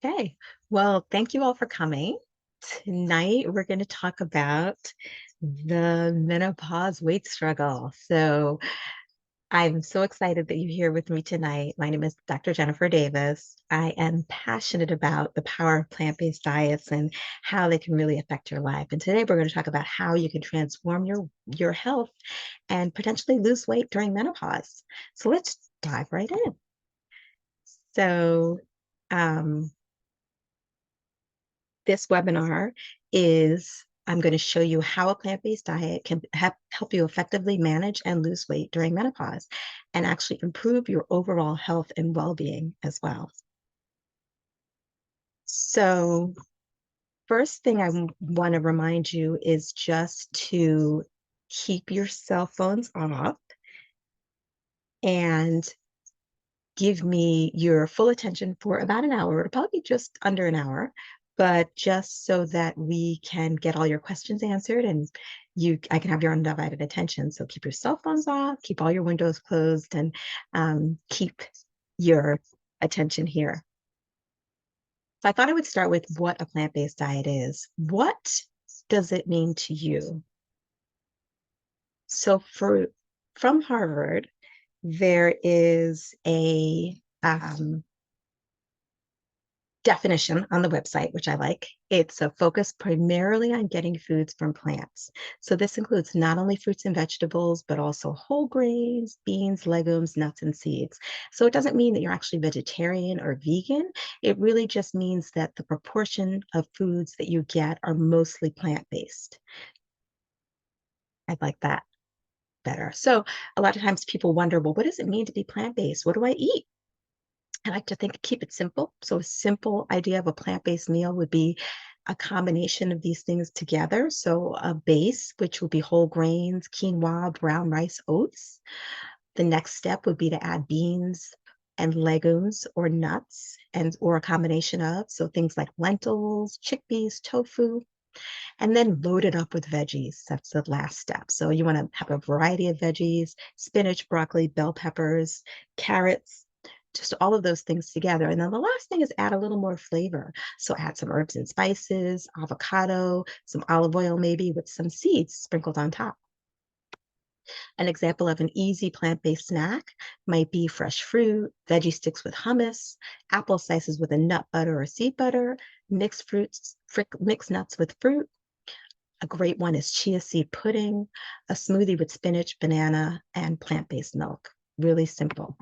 Okay. Well, thank you all for coming. Tonight, we're going to talk about the menopause weight struggle. So, I'm so excited that you're here with me tonight. My name is Dr. Jennifer Davis. I am passionate about the power of plant-based diets and how they can really affect your life. And today, we're going to talk about how you can transform your health and potentially lose weight during menopause. So, let's dive right in. So, um, this webinar is I'm going to show you how a plant-based diet can help you effectively manage and lose weight during menopause and actually improve your overall health and well-being as well. So first thing I want to remind you is just to keep your cell phones off and give me your full attention for about an hour, probably just under an hour, but just so that we can get all your questions answered and I can have your undivided attention. So keep your cell phones off, keep all your windows closed, and keep your attention here. So I thought I would start with what a plant-based diet is. What does it mean to you? So from Harvard, there is a definition on the website, which I like. It's a focus primarily on getting foods from plants. So this includes not only fruits and vegetables, but also whole grains, beans, legumes, nuts, and seeds. So it doesn't mean that you're actually vegetarian or vegan. It really just means that the proportion of foods that you get are mostly plant-based. I like that better. So a lot of times people wonder, well, what does it mean to be plant-based? What do I eat? I like to keep it simple. So a simple idea of a plant-based meal would be a combination of these things together. So a base, which would be whole grains, quinoa, brown rice, oats. The next step would be to add beans and legumes or nuts or a combination of, so things like lentils, chickpeas, tofu, and then load it up with veggies. That's the last step. So you want to have a variety of veggies, spinach, broccoli, bell peppers, carrots, just all of those things together. And then the last thing is add a little more flavor. So add some herbs and spices, avocado, some olive oil, maybe with some seeds sprinkled on top. An example of an easy plant-based snack might be fresh fruit, veggie sticks with hummus, apple slices with a nut butter or seed butter, mixed nuts with fruit. A great one is chia seed pudding, a smoothie with spinach, banana, and plant-based milk. Really simple.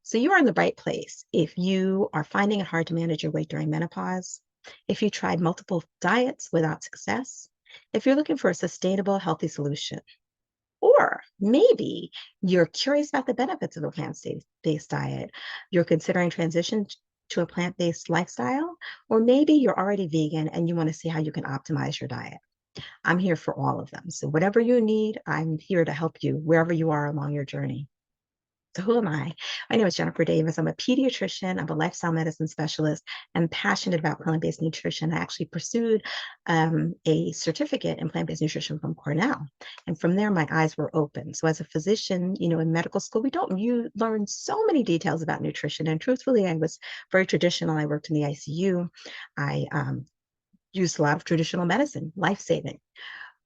So you are in the right place if you are finding it hard to manage your weight during menopause, if you tried multiple diets without success, if you're looking for a sustainable, healthy solution, or maybe you're curious about the benefits of a plant-based diet, you're considering transition to a plant-based lifestyle, or maybe you're already vegan and you want to see how you can optimize your diet. I'm here for all of them. So whatever you need, I'm here to help you wherever you are along your journey. So who am I? My name is Jennifer Davis. I'm a pediatrician. I'm a lifestyle medicine specialist. I'm passionate about plant-based nutrition. I actually pursued a certificate in plant-based nutrition from Cornell. And from there, my eyes were open. So as a physician, in medical school, we don't learn so many details about nutrition. And truthfully, I was very traditional. I worked in the ICU. I used a lot of traditional medicine, life-saving.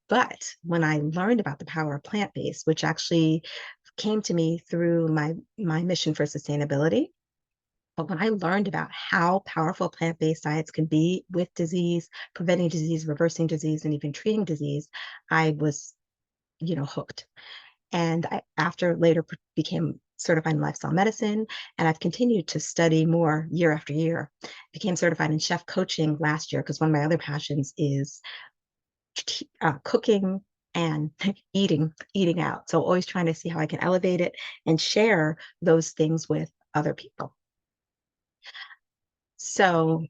But when I learned about the power of plant-based, which actually came to me through my mission for sustainability. But when I learned about how powerful plant-based diets can be with disease, preventing disease, reversing disease, and even treating disease, I was, hooked. And after later became certified in lifestyle medicine, and I've continued to study more year after year. Became certified in chef coaching last year because one of my other passions is cooking and eating out. So always trying to see how I can elevate it and share those things with other people. So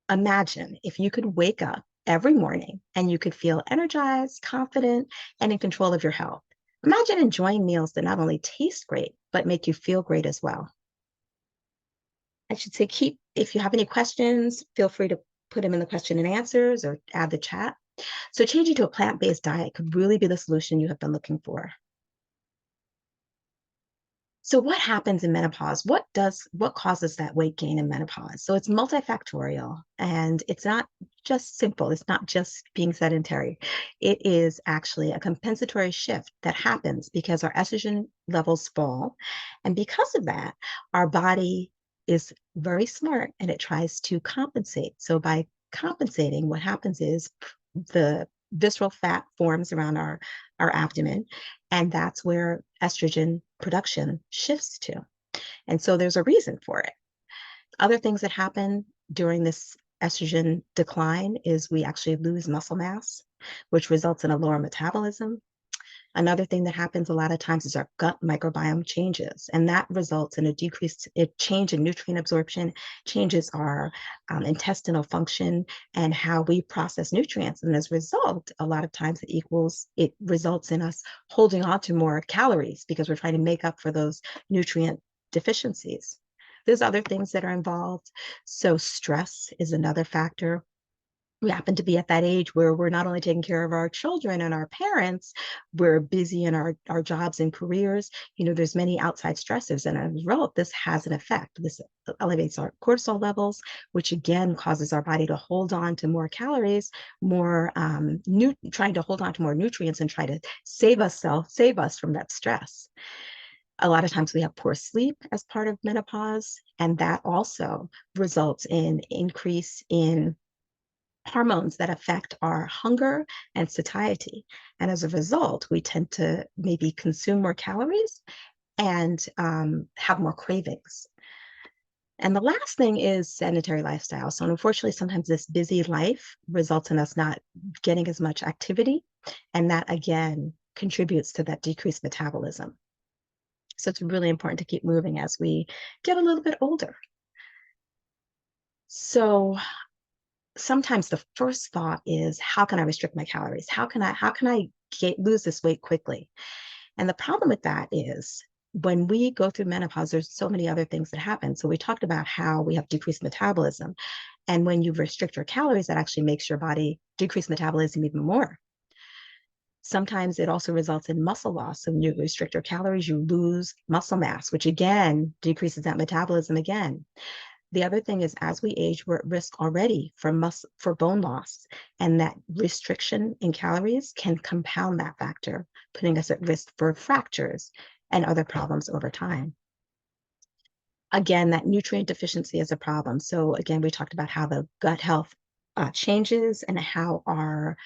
imagine if you could wake up every morning and you could feel energized, confident, and in control of your health. Imagine enjoying meals that not only taste great, but make you feel great as well. I should say, if you have any questions, feel free to put them in the question and answers or add the chat. So changing to a plant-based diet could really be the solution you have been looking for. So what happens in menopause? What causes that weight gain in menopause? So it's multifactorial and it's not just simple. It's not just being sedentary. It is actually a compensatory shift that happens because our estrogen levels fall. And because of that, our body is very smart and it tries to compensate. So by compensating, what happens is the visceral fat forms around our abdomen, and that's where estrogen production shifts to. And so there's a reason for it. Other things that happen during this estrogen decline is we actually lose muscle mass, which results in a lower metabolism. Another thing that happens a lot of times is our gut microbiome changes, and that results in a change in nutrient absorption, changes our intestinal function and how we process nutrients. And as a result, a lot of times it results in us holding on to more calories because we're trying to make up for those nutrient deficiencies. There's other things that are involved. So stress is another factor. We happen to be at that age where we're not only taking care of our children and our parents, we're busy in our jobs and careers. There's many outside stressors, and as a result, this has an effect. This elevates our cortisol levels, which again causes our body to hold on to more calories, trying to hold on to more nutrients and try to save us from that stress. A lot of times we have poor sleep as part of menopause, and that also results in increase in hormones that affect our hunger and satiety. And as a result, we tend to maybe consume more calories and have more cravings. And the last thing is sedentary lifestyle. So, unfortunately, sometimes this busy life results in us not getting as much activity. And that again contributes to that decreased metabolism. So, it's really important to keep moving as we get a little bit older. So, sometimes the first thought is, how can I restrict my calories? How can I lose this weight quickly? And the problem with that is when we go through menopause, there's so many other things that happen. So we talked about how we have decreased metabolism. And when you restrict your calories, that actually makes your body decrease metabolism even more. Sometimes it also results in muscle loss. So when you restrict your calories, you lose muscle mass, which again decreases that metabolism again. The other thing is, as we age, we're at risk already for bone loss, and that restriction in calories can compound that factor, putting us at risk for fractures and other problems over time. Again, that nutrient deficiency is a problem. So again, we talked about how the gut health changes and how our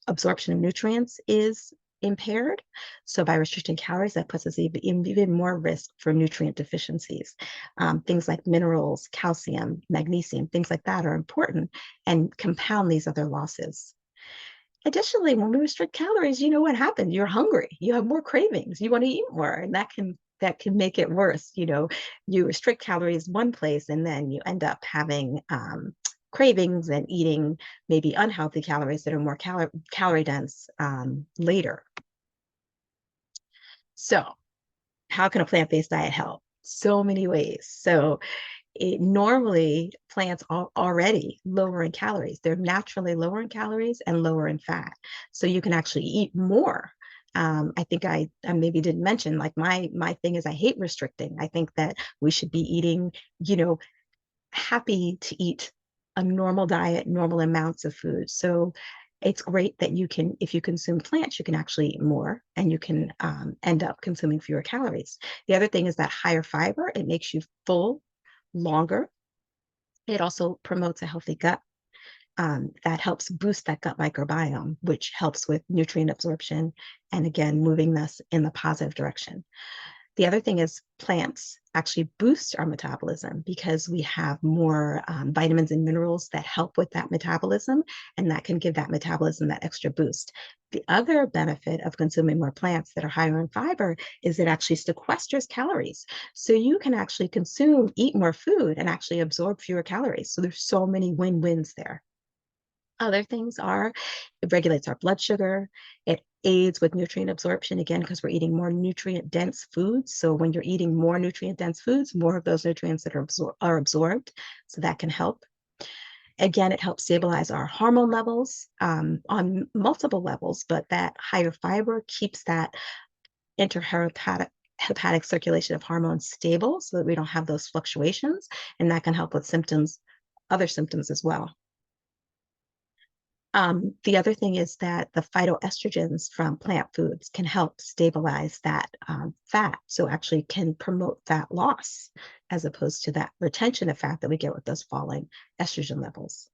absorption of nutrients is impaired. So by restricting calories, that puts us even more risk for nutrient deficiencies. Things like minerals, calcium, magnesium, things like that are important and compound these other losses. Additionally, when we restrict calories, you know what happens? You're hungry. You have more cravings. You want to eat more, and that can make it worse. You restrict calories one place, and then you end up having cravings and eating maybe unhealthy calories that are more calorie dense later. So, how can a plant-based diet help? So many ways. So normally plants are already lower in calories. They're naturally lower in calories and lower in fat. So you can actually eat more. I think I maybe didn't mention, like, my thing is I hate restricting. I think that we should be eating, happy to eat a normal diet, normal amounts of food. So it's great that if you consume plants, you can actually eat more and you can end up consuming fewer calories. The other thing is that higher fiber, it makes you full longer. It also promotes a healthy gut. That helps boost that gut microbiome, which helps with nutrient absorption and again, moving us in the positive direction. The other thing is plants actually boost our metabolism because we have more vitamins and minerals that help with that metabolism, and that can give that metabolism that extra boost. The other benefit of consuming more plants that are higher in fiber is it actually sequesters calories. So you can actually eat more food and actually absorb fewer calories. So there's so many win-wins there. Other things are it regulates our blood sugar. It aids with nutrient absorption, again, because we're eating more nutrient dense foods. So when you're eating more nutrient dense foods, more of those nutrients that are absorbed. So that can help. Again, it helps stabilize our hormone levels on multiple levels, but that higher fiber keeps that interhepatic hepatic circulation of hormones stable so that we don't have those fluctuations, and that can help with symptoms, other symptoms as well. The other thing is that the phytoestrogens from plant foods can help stabilize that fat. So actually can promote fat loss as opposed to that retention of fat that we get with those falling estrogen levels.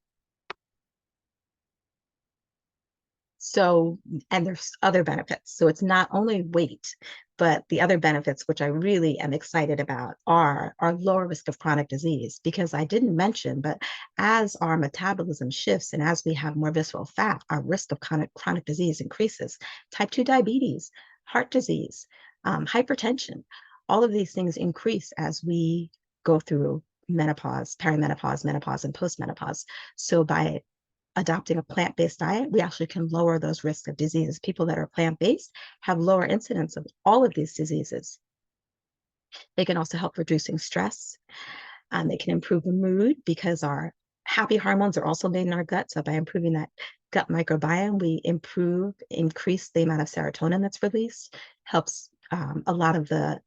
So, and there's other benefits. So it's not only weight, but the other benefits, which I really am excited about, are lower risk of chronic disease. Because I didn't mention, but as our metabolism shifts and as we have more visceral fat, our risk of chronic disease increases. Type 2 diabetes, heart disease, hypertension, all of these things increase as we go through menopause, perimenopause, menopause, and postmenopause. So by adopting a plant-based diet, we actually can lower those risks of diseases. People that are plant-based have lower incidence of all of these diseases. They can also help reducing stress. They can improve the mood because our happy hormones are also made in our gut. So by improving that gut microbiome, we increase the amount of serotonin that's released, helps a lot of the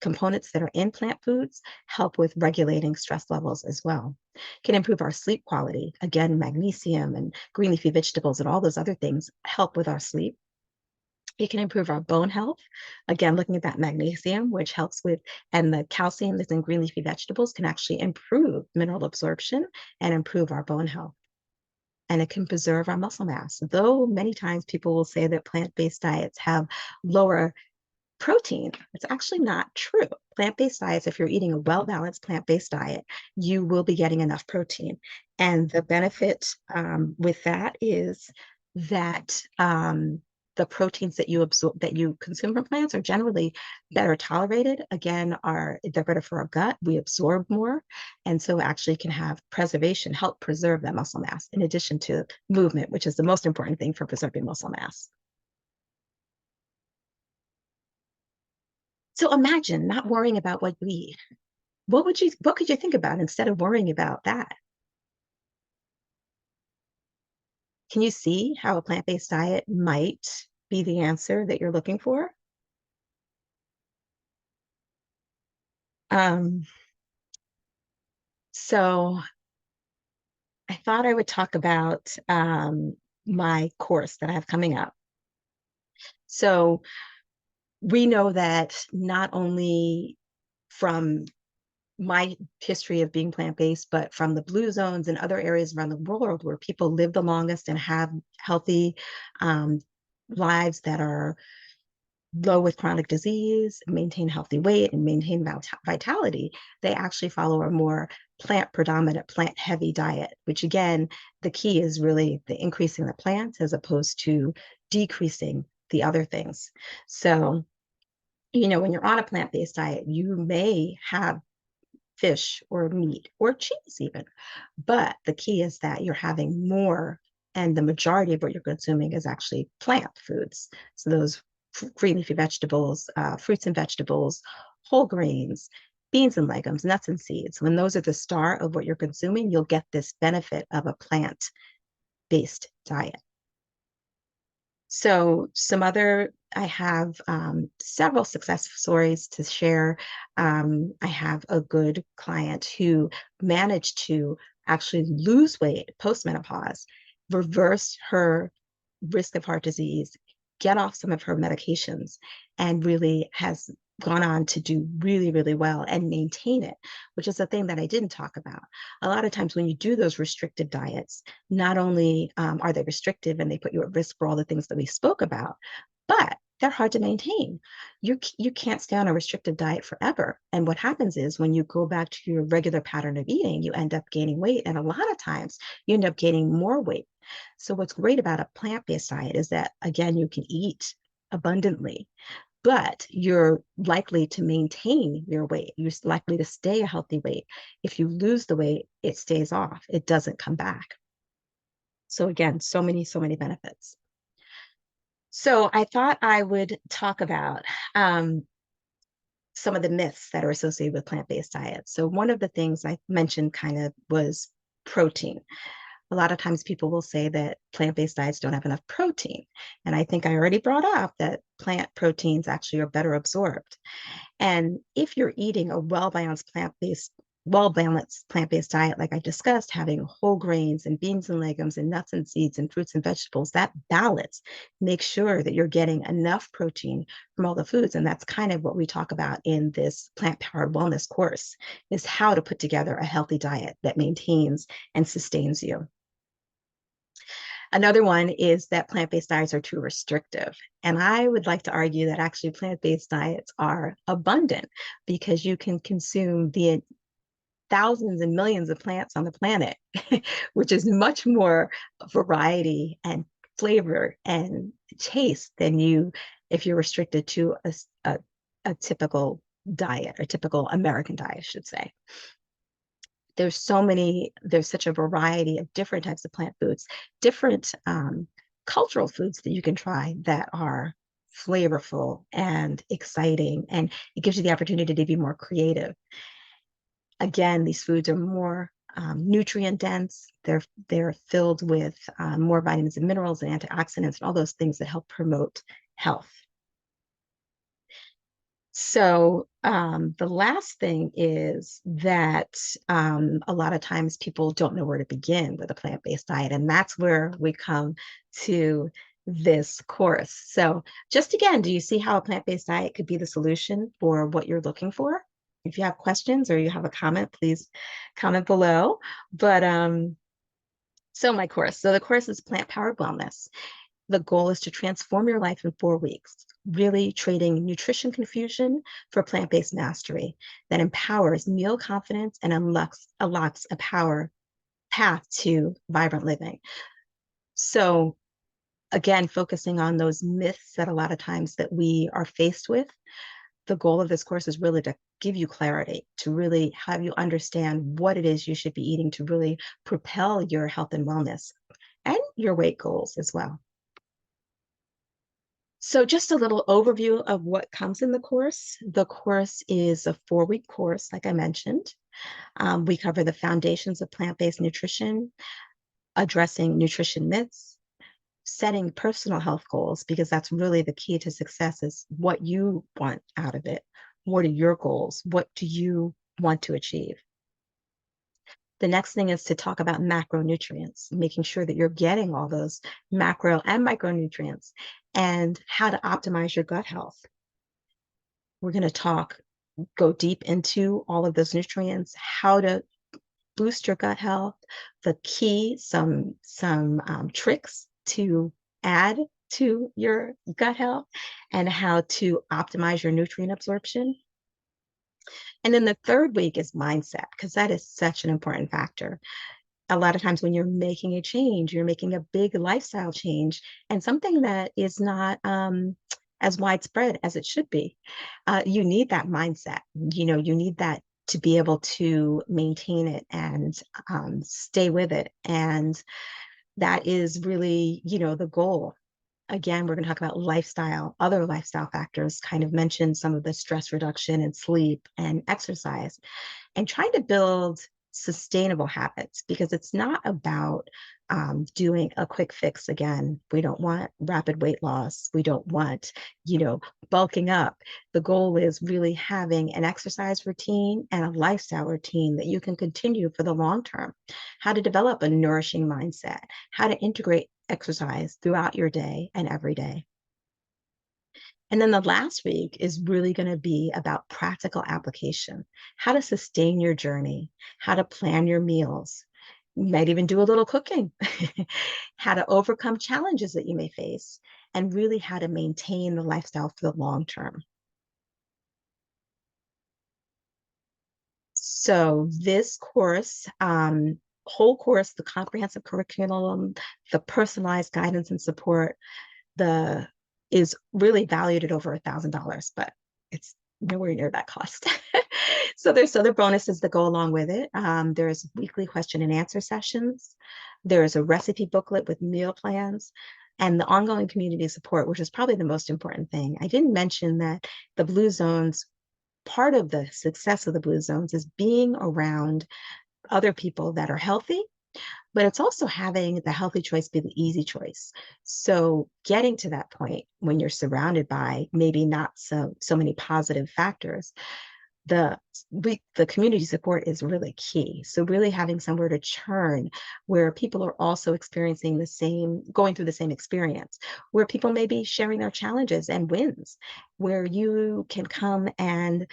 components that are in plant foods help with regulating stress levels as well. Can improve our sleep quality. Again, magnesium and green leafy vegetables and all those other things help with our sleep. It can improve our bone health. Again, looking at that magnesium, which helps with, and the calcium that's in green leafy vegetables can actually improve mineral absorption and improve our bone health. And it can preserve our muscle mass. Though many times people will say that plant-based diets have lower protein. It's actually not true. Plant-based diets, if you're eating a well-balanced plant-based diet, you will be getting enough protein. And the benefit with that is that the proteins that you absorb, that you consume from plants, are generally better tolerated. Again, they're better for our gut. We absorb more, and so actually can have preservation, help preserve that muscle mass, in addition to movement, which is the most important thing for preserving muscle mass. So imagine not worrying about what you eat. What could you think about instead of worrying about that? Can you see how a plant-based diet might be the answer that you're looking for? Um, so I thought I would talk about my course that I have coming up. So we know that not only from my history of being plant-based, but from the blue zones and other areas around the world where people live the longest and have healthy um, lives that are low with chronic disease, maintain healthy weight, and maintain vitality, they actually follow a more plant predominant, plant heavy diet, which again, the key is really the increasing the plants as opposed to decreasing the other things. So, when you're on a plant based diet, you may have fish or meat or cheese even. But the key is that you're having more, and the majority of what you're consuming is actually plant foods. So those green leafy vegetables, fruits and vegetables, whole grains, beans and legumes, nuts and seeds. When those are the star of what you're consuming, you'll get this benefit of a plant-based diet. So I have several success stories to share. I have a good client who managed to actually lose weight post-menopause, reverse her risk of heart disease, get off some of her medications, and really has gone on to do really, really well and maintain it, which is a thing that I didn't talk about. A lot of times when you do those restricted diets, not only are they restrictive and they put you at risk for all the things that we spoke about, but they're hard to maintain. You can't stay on a restrictive diet forever. And what happens is when you go back to your regular pattern of eating, you end up gaining weight. And a lot of times you end up gaining more weight. So what's great about a plant-based diet is that, again, you can eat abundantly, but you're likely to maintain your weight. You're likely to stay a healthy weight. If you lose the weight, it stays off. It doesn't come back. So again, so many benefits. So I thought I would talk about some of the myths that are associated with plant-based diets. So one of the things I mentioned kind of was protein. A lot of times people will say that plant-based diets don't have enough protein. And I think I already brought up that plant proteins actually are better absorbed. And if you're eating a well-balanced plant-based diet, like I discussed, having whole grains and beans and legumes and nuts and seeds and fruits and vegetables, that balance makes sure that you're getting enough protein from all the foods. And that's kind of what we talk about in this plant-powered wellness course, is how to put together a healthy diet that maintains and sustains you. Another one is that plant-based diets are too restrictive. And I would like to argue that actually plant-based diets are abundant because you can consume the thousands and millions of plants on the planet, which is much more variety and flavor and taste than you if you're restricted to a typical diet, a typical American diet, I should say. There's such a variety of different types of plant foods, different cultural foods that you can try that are flavorful and exciting, and it gives you the opportunity to be more creative. Again, these foods are more nutrient dense. They're filled with more vitamins and minerals and antioxidants and all those things that help promote health. So the last thing is that a lot of times people don't know where to begin with a plant-based diet, and that's where we come to this course. So just again, do you see how a plant-based diet could be the solution for what you're looking for? If you have questions or you have a comment, please comment below. But so my course. So the course is Plant Powered Wellness. The goal is to transform your life in 4 weeks, really trading nutrition confusion for plant-based mastery that empowers meal confidence and unlocks a path to vibrant living. So again, focusing on those myths that a lot of times that we are faced with, the goal of this course is really to give you clarity, to really have you understand what it is you should be eating to really propel your health and wellness and your weight goals as well. So just a little overview of what comes in the course. The course is a 4-week course, like I mentioned. We cover the foundations of plant-based nutrition, addressing nutrition myths, setting personal health goals, because that's really the key to success is what you want out of it. What are your goals? What do you want to achieve? The next thing is to talk about macronutrients, making sure that you're getting all those macro and micronutrients and how to optimize your gut health. We're going to go deep into all of those nutrients, how to boost your gut health, the key, some tricks to add to your gut health, and how to optimize your nutrient absorption. And then the third week is mindset, because that is such an important factor. A lot of times when you're making a change, you're making a big lifestyle change and something that is not as widespread as it should be. You need that mindset. You need that to be able to maintain it and stay with it. And that is really, the goal. Again, we're going to talk about lifestyle, other lifestyle factors, kind of mention some of the stress reduction and sleep and exercise, and trying to build sustainable habits, because it's not about doing a quick fix. Again, we don't want rapid weight loss. We don't want, bulking up. The goal is really having an exercise routine and a lifestyle routine that you can continue for the long term. How to develop a nourishing mindset, how to integrate exercise throughout your day and every day. And then the last week is really going to be about practical application, how to sustain your journey, how to plan your meals. You might even do a little cooking, how to overcome challenges that you may face, and really how to maintain the lifestyle for the long term. So this course, whole course, the comprehensive curriculum, the personalized guidance and support, the is really valued at over $1,000, but it's nowhere near that cost. So there's other bonuses that go along with it. There's weekly question and answer sessions. There's a recipe booklet with meal plans and the ongoing community support, which is probably the most important thing. I didn't mention that the Blue Zones, part of the success of the Blue Zones is being around other people that are healthy, but it's also having the healthy choice be the easy choice. So getting to that point when you're surrounded by maybe not so many positive factors, the the community support is really key. So really having somewhere to turn where people are also experiencing the same, going through the same experience, where people may be sharing their challenges and wins, where you can come and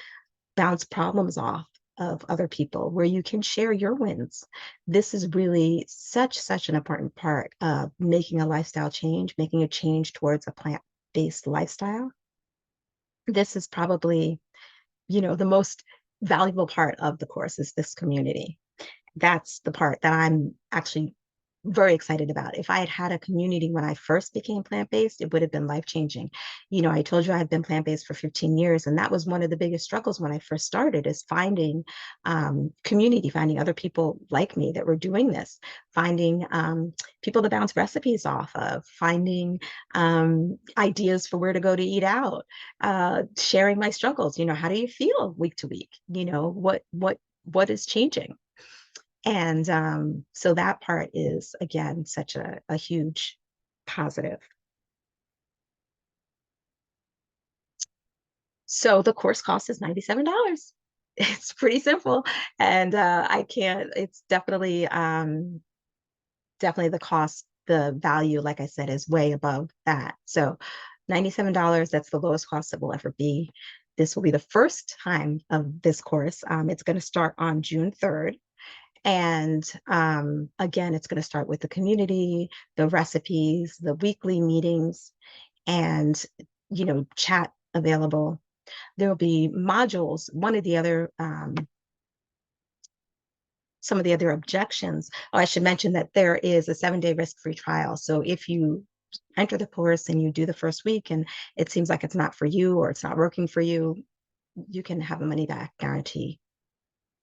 bounce problems off of other people, where you can share your wins. This is really such an important part of making a lifestyle change, making a change towards a plant-based lifestyle. This is probably, the most valuable part of the course is this community. That's the part that I'm actually very excited about. If I had had a community when I first became plant-based, it would have been life-changing. I told you I had been plant-based for 15 years, and that was one of the biggest struggles when I first started, is finding community, finding other people like me that were doing this, finding people to bounce recipes off of, finding ideas for where to go to eat out, sharing my struggles. How do you feel week to week? What is changing? And so that part is, again, such a huge positive. So the course cost is $97. It's pretty simple. And I can't, it's definitely the cost, the value, like I said, is way above that. So $97, that's the lowest cost it will ever be. This will be the first time of this course. It's going to start on June 3rd. And again, it's going to start with the community, the recipes, the weekly meetings, and chat available. There will be modules. One of the other some of the other objections. Oh, I should mention that there is a 7-day risk-free trial. So if you enter the course and you do the first week and it seems like it's not for you or it's not working for you, you can have a money back guarantee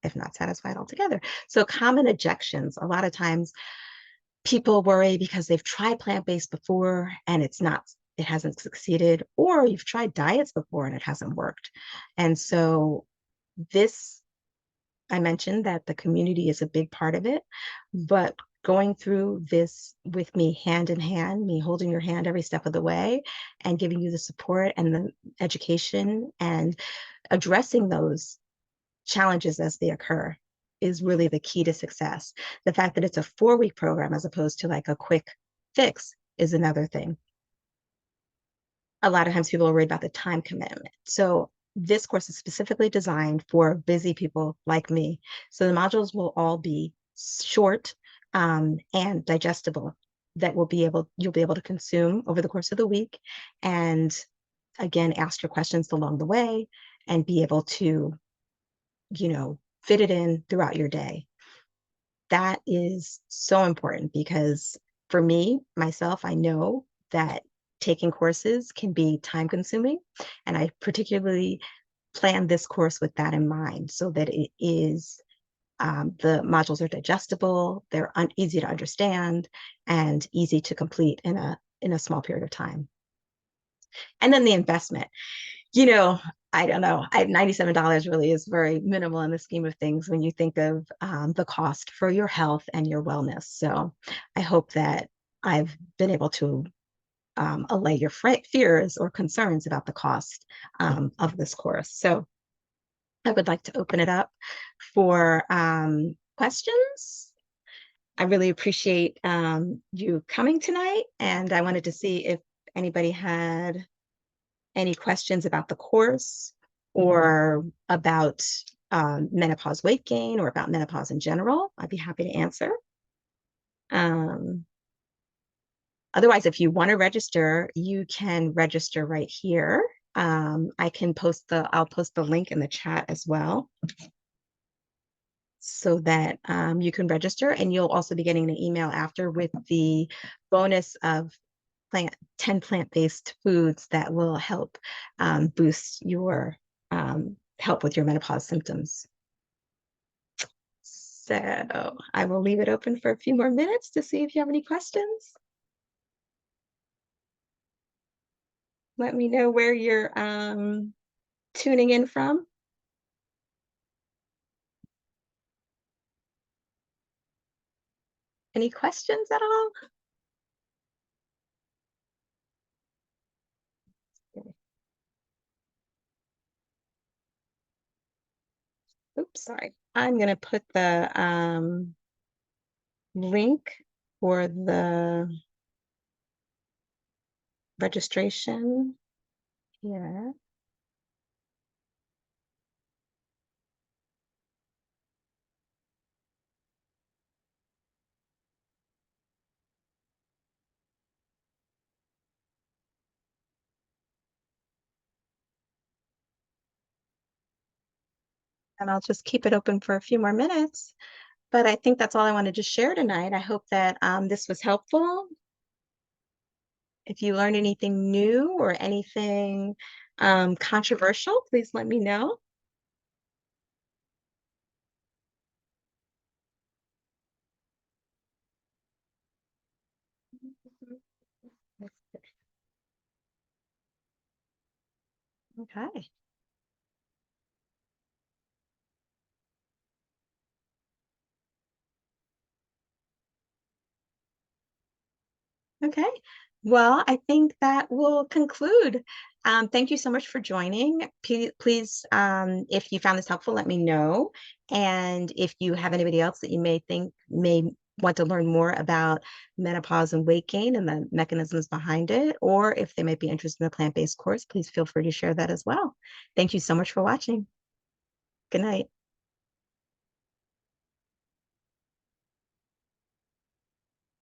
if not satisfied altogether. So common objections, a lot of times people worry because they've tried plant-based before and it hasn't succeeded, or you've tried diets before and it hasn't worked. And so this, I mentioned that the community is a big part of it, but going through this with me hand in hand, me holding your hand every step of the way and giving you the support and the education and addressing those challenges as they occur is really the key to success. The fact that it's a 4-week program as opposed to like a quick fix is another thing. A lot of times people are worried about the time commitment. So this course is specifically designed for busy people like me. So the modules will all be short and digestible that you'll be able to consume over the course of the week. And again, ask your questions along the way and be able to fit it in throughout your day. That is so important because for me, myself, I know that taking courses can be time consuming. And I particularly plan this course with that in mind so that it is the modules are digestible, they're easy to understand, and easy to complete in a small period of time. And then the investment. you know, I don't know. $97 really is very minimal in the scheme of things when you think of the cost for your health and your wellness. So I hope that I've been able to allay your fears or concerns about the cost of this course. So I would like to open it up for questions. I really appreciate you coming tonight, and I wanted to see if anybody had any questions about the course or about menopause weight gain or about menopause in general. I'd be happy to answer. Um, Otherwise, if you want to register, you can register right here. I'll post the link in the chat as well so that you can register, and you'll also be getting an email after with the bonus of 10 plant-based foods that will help boost your help with your menopause symptoms. So I will leave it open for a few more minutes to see if you have any questions. Let me know where you're tuning in from. Any questions at all? Oops, sorry. I'm gonna put the link for the registration here. And I'll just keep it open for a few more minutes. But I think that's all I wanted to share tonight. I hope that this was helpful. If you learned anything new or anything controversial, please let me know. Okay. Okay. Well, I think that will conclude. Thank you so much for joining. Please, if you found this helpful, let me know. And if you have anybody else that you may think may want to learn more about menopause and weight gain and the mechanisms behind it, or if they might be interested in the plant-based course, please feel free to share that as well. Thank you so much for watching. Good night.